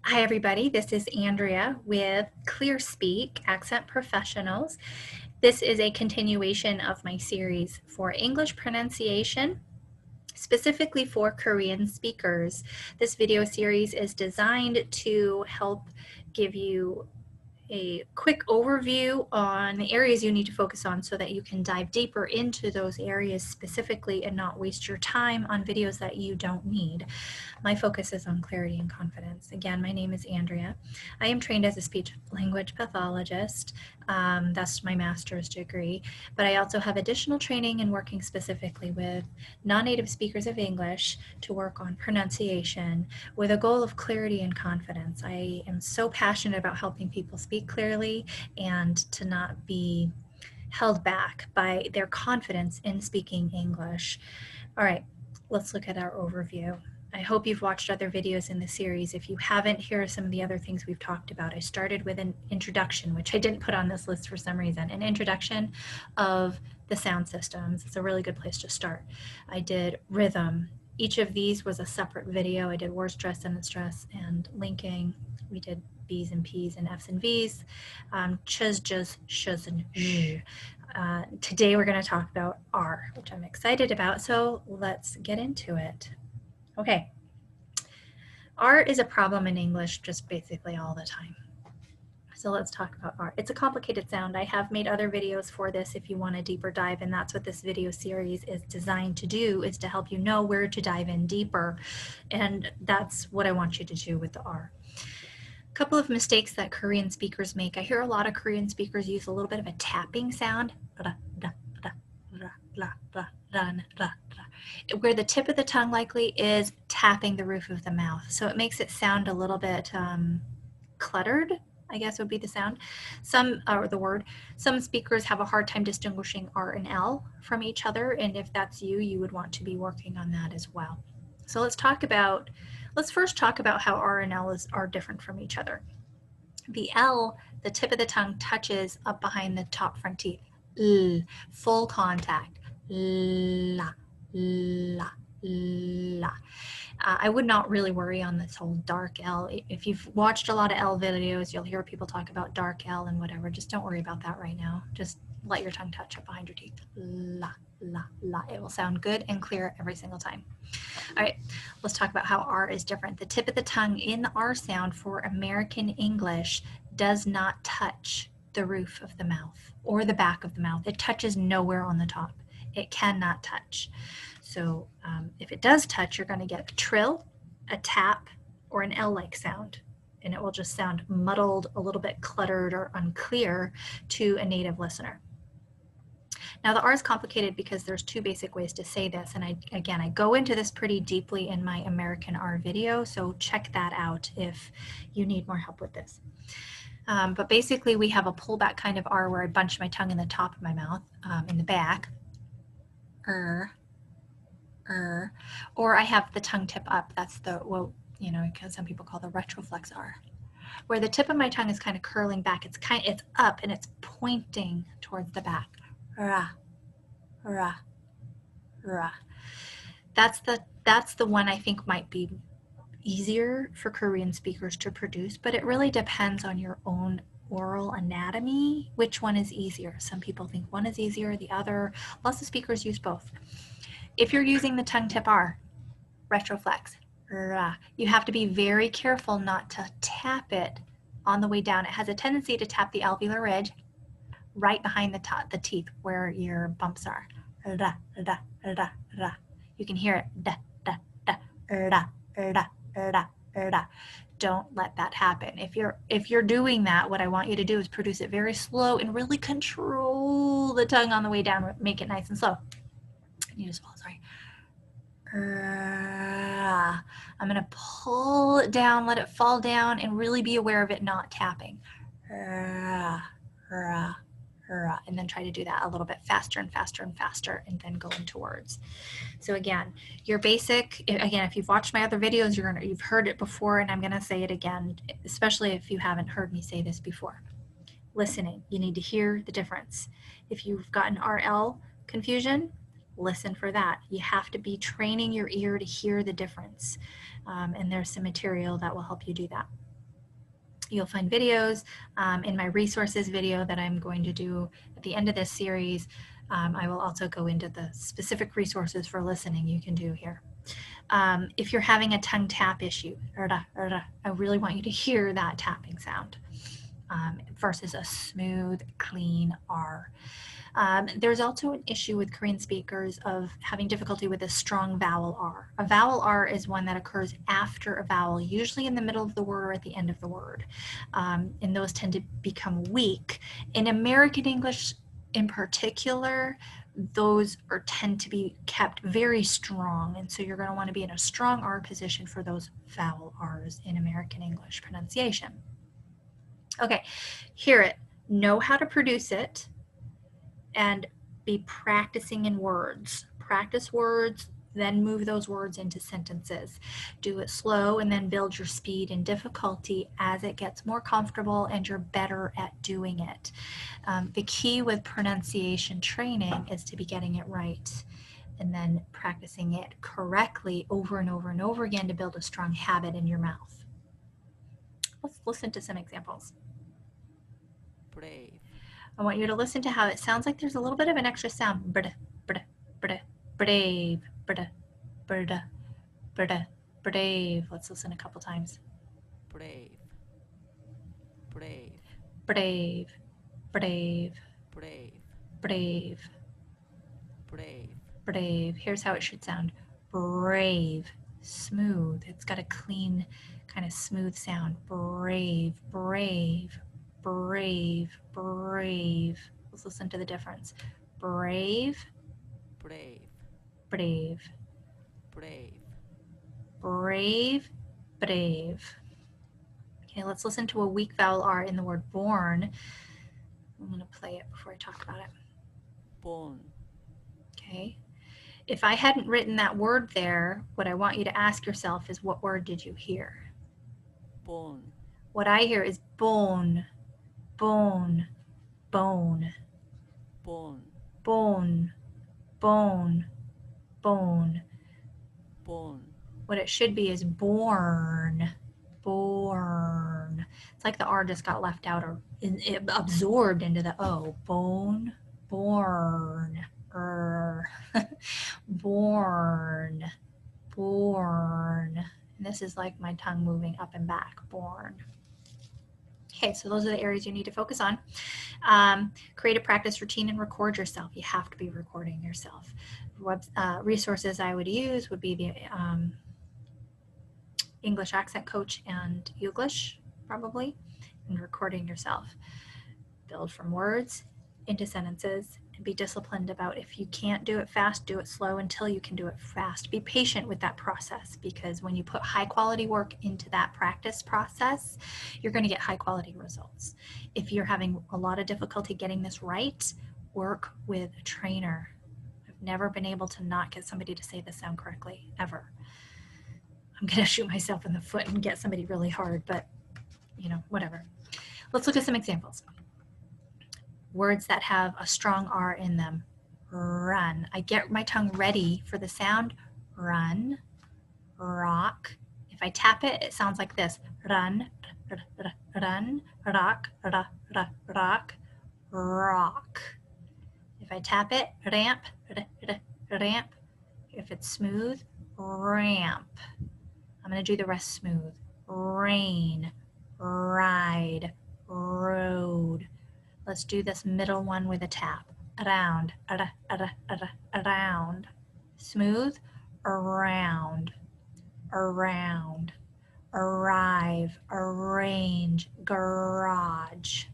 Hi everybody, this is Andrea with ClearSpeak Accent Professionals. This is a continuation of my series for English pronunciation, specifically for Korean speakers. This video series is designed to help give you a quick overview on the areas you need to focus on so that you can dive deeper into those areas specifically and not waste your time on videos that you don't need. My focus is on clarity and confidence. Again, my name is Andrea. I am trained as a speech language pathologist. That's my master's degree, but I also have additional training in working specifically with non-native speakers of English to work on pronunciation with a goal of clarity and confidence. I am so passionate about helping people speak clearly and to not be held back by their confidence in speaking English. All right, let's look at our overview. I hope you've watched other videos in the series. If you haven't, here are some of the other things we've talked about. I started with an introduction, which I didn't put on this list for some reason, an introduction of the sound systems. It's a really good place to start. I did rhythm. Each of these was a separate video. I did word stress, sentence stress, and linking. We did B's and P's and F's and V's, ch's, j's, sh's, and zh. Today we're going to talk about R, which I'm excited about, so let's get into it. Okay, R is a problem in English just basically all the time. So let's talk about R. It's a complicated sound. I have made other videos for this if you want a deeper dive, and that's what this video series is designed to do, is to help you know where to dive in deeper. And that's what I want you to do with the R. A couple of mistakes that Korean speakers make. I hear a lot of Korean speakers use a little bit of a tapping sound, where the tip of the tongue likely is tapping the roof of the mouth. So it makes it sound a little bit cluttered, I guess would be the sound. Some speakers have a hard time distinguishing R and L from each other, and if that's you, you would want to be working on that as well. So let's first talk about how R and L are different from each other. The L, the tip of the tongue touches up behind the top front teeth. L, full contact. La, la, la. I would not really worry on this whole dark L. If you've watched a lot of L videos, you'll hear people talk about dark L and whatever. Just don't worry about that right now. Just let your tongue touch up behind your teeth. La, la, la. It will sound good and clear every single time. All right, let's talk about how R is different. The tip of the tongue in the R sound for American English does not touch the roof of the mouth or the back of the mouth. It touches nowhere on the top. It cannot touch. So if it does touch, you're going to get a trill, a tap, or an L-like sound. And it will just sound muddled, a little bit cluttered or unclear to a native listener. Now the R is complicated because there's two basic ways to say this, and I go into this pretty deeply in my American R video, so check that out if you need more help with this. But basically we have a pullback kind of R where I bunch my tongue in the top of my mouth, in the back, or I have the tongue tip up. That's the, well, you know, because some people call the retroflex R, where the tip of my tongue is kind of curling back. It's up and it's pointing towards the back. Ra, ra, ra. That's the one I think might be easier for Korean speakers to produce, but it really depends on your own oral anatomy, which one is easier. Some people think one is easier, the other. Lots of speakers use both. If you're using the tongue tip R, retroflex, ra, you have to be very careful not to tap it on the way down. It has a tendency to tap the alveolar ridge right behind the teeth where your bumps are. Ra, ra, ra, ra. You can hear it. Da, da, da, ra, ra, ra, ra. Don't let that happen. If you're doing that, what I want you to do is produce it very slow and really control the tongue on the way down. Make it nice and slow. You just swallow, sorry. I'm going to pull it down, let it fall down, and really be aware of it not tapping. And then try to do that a little bit faster and faster and faster, and then go into words. So again, your basic, if you've watched my other videos, you've heard it before, and I'm going to say it again, especially if you haven't heard me say this before. Listening, you need to hear the difference. If you've gotten RL confusion, listen for that. You have to be training your ear to hear the difference. And there's some material that will help you do that. You'll find videos in my resources video that I'm going to do at the end of this series. I will also go into the specific resources for listening you can do here. If you're having a tongue tap issue, I really want you to hear that tapping sound versus a smooth, clean R. There's also an issue with Korean speakers of having difficulty with a strong vowel R. A vowel R is one that occurs after a vowel, usually in the middle of the word or at the end of the word. And those tend to become weak. In American English in particular, those tend to be kept very strong. And so you're going to want to be in a strong R position for those vowel R's in American English pronunciation. Okay, hear it, know how to produce it, and be practicing in words. Practice words, then move those words into sentences. Do it slow and then build your speed and difficulty as it gets more comfortable and you're better at doing it. The key with pronunciation training is to be getting it right and then practicing it correctly over and over and over again to build a strong habit in your mouth. Let's listen to some examples. Brave. I want you to listen to how it sounds like there's a little bit of an extra sound. Brda, brda, brda, brave, brda, brda, brda, brave. Let's listen a couple times. Brave. Brave. Brave, brave, Brave. brave, Brave. brave. Here's how it should sound. Brave, smooth. It's got a clean, kind of smooth sound. Brave, brave, brave, brave. Let's listen to the difference. Brave, Brave. brave, Brave. brave, brave. Okay, let's listen to a weak vowel R in the word born. I'm going to play it before I talk about it. Born. Okay. If I hadn't written that word there, what I want you to ask yourself is, what word did you hear? Born. What I hear is bone, bone, bone, Born. bone, bone, bone. Born. What it should be is born, born. It's like the R just got left out or it absorbed into the O. Bone, born, born, born. And this is like my tongue moving up and back, born. Okay, so those are the areas you need to focus on. Create a practice routine and record yourself. You have to be recording yourself. Resources I would use would be the English accent coach and Youglish, probably, and recording yourself. Build from words into sentences and be disciplined about, if you can't do it fast, do it slow until you can do it fast. Be patient with that process, because when you put high quality work into that practice process, you're going to get high quality results. If you're having a lot of difficulty getting this right, work with a trainer. I've never been able to not get somebody to say the sound correctly, ever. I'm going to shoot myself in the foot and get somebody really hard, but whatever. Let's look at some examples. Words that have a strong R in them. Run. I get my tongue ready for the sound. Run, rock. If I tap it, it sounds like this. Run, run, rock, rock, rock. If I tap it, ramp, ramp. If it's smooth, ramp. I'm going to do the rest smooth. Rain, ride, road. Let's do this middle one with a tap. Around, around. Smooth, around, around. Arrive, arrange, garage.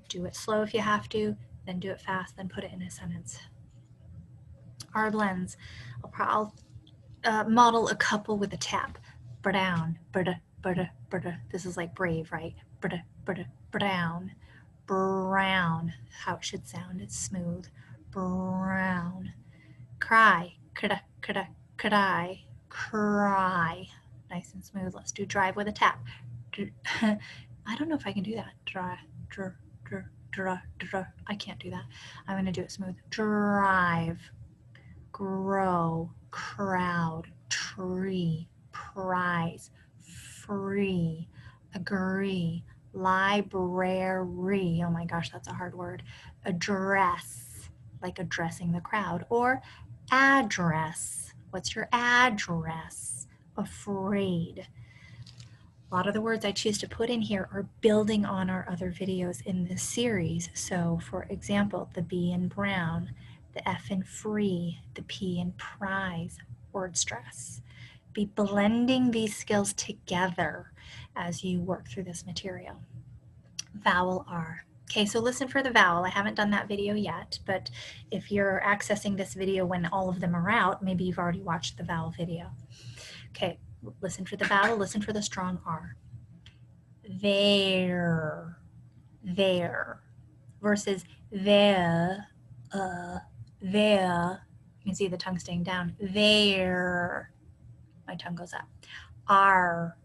Do it slow if you have to, then do it fast, then put it in a sentence. R blends. I'll model a couple with a tap. Brown, this is like brave, right? Brown, brown, how it should sound, it's smooth. Brown. Cry, cry, cry. Nice and smooth. Let's do drive with a tap. I don't know if I can do that. I can't do that. I'm going to do it smooth. Drive, grow, crowd, tree, prize, free, agree, library. Oh my gosh, that's a hard word. Address, like addressing the crowd. Or address. What's your address? Afraid. A lot of the words I choose to put in here are building on our other videos in this series. So for example, the B in brown, the F in free, the P in prize, word stress. Be blending these skills together as you work through this material. Vowel R. Okay, so listen for the vowel. I haven't done that video yet, but if you're accessing this video when all of them are out, maybe you've already watched the vowel video. Okay, listen for the vowel, listen for the strong R. There, there, versus there, there. You can see the tongue staying down. There, my tongue goes up. Are,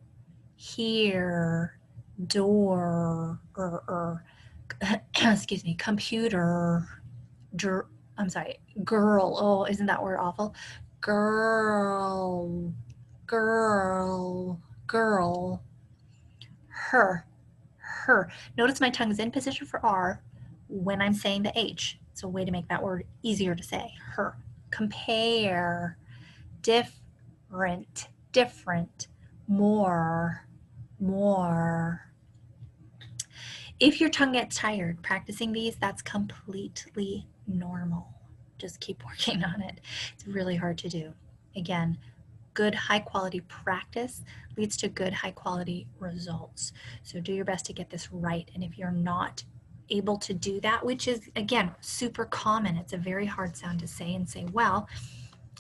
here, door, excuse me, computer, I'm sorry, girl. Oh, isn't that word awful? Girl, girl, girl, her, her. Notice my tongue is in position for R when I'm saying the H. It's a way to make that word easier to say. Her. Compare, different, different, more, more. If your tongue gets tired practicing these, that's completely normal. Just keep working on it. It's really hard to do. Again, good high quality practice leads to good high quality results. So do your best to get this right. And if you're not able to do that, which is again super common, it's a very hard sound to say and say well,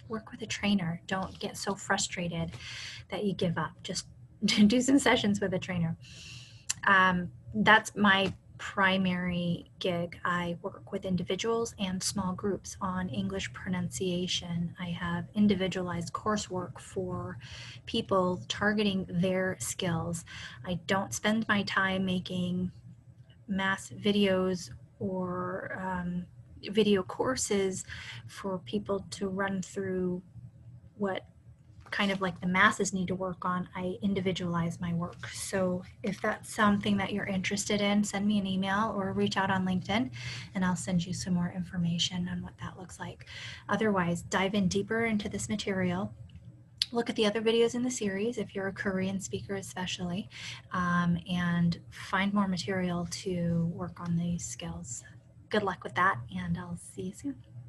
work with a trainer. Don't get so frustrated that you give up. Just do some sessions with a trainer. That's my primary gig. I work with individuals and small groups on English pronunciation. I have individualized coursework for people targeting their skills. I don't spend my time making mass videos or video courses for people to run through what kind of like the masses need to work on. I individualize my work. So if that's something that you're interested in, send me an email or reach out on LinkedIn and I'll send you some more information on what that looks like. Otherwise, dive in deeper into this material. Look at the other videos in the series if you're a Korean speaker especially, and find more material to work on these skills. Good luck with that, and I'll see you soon.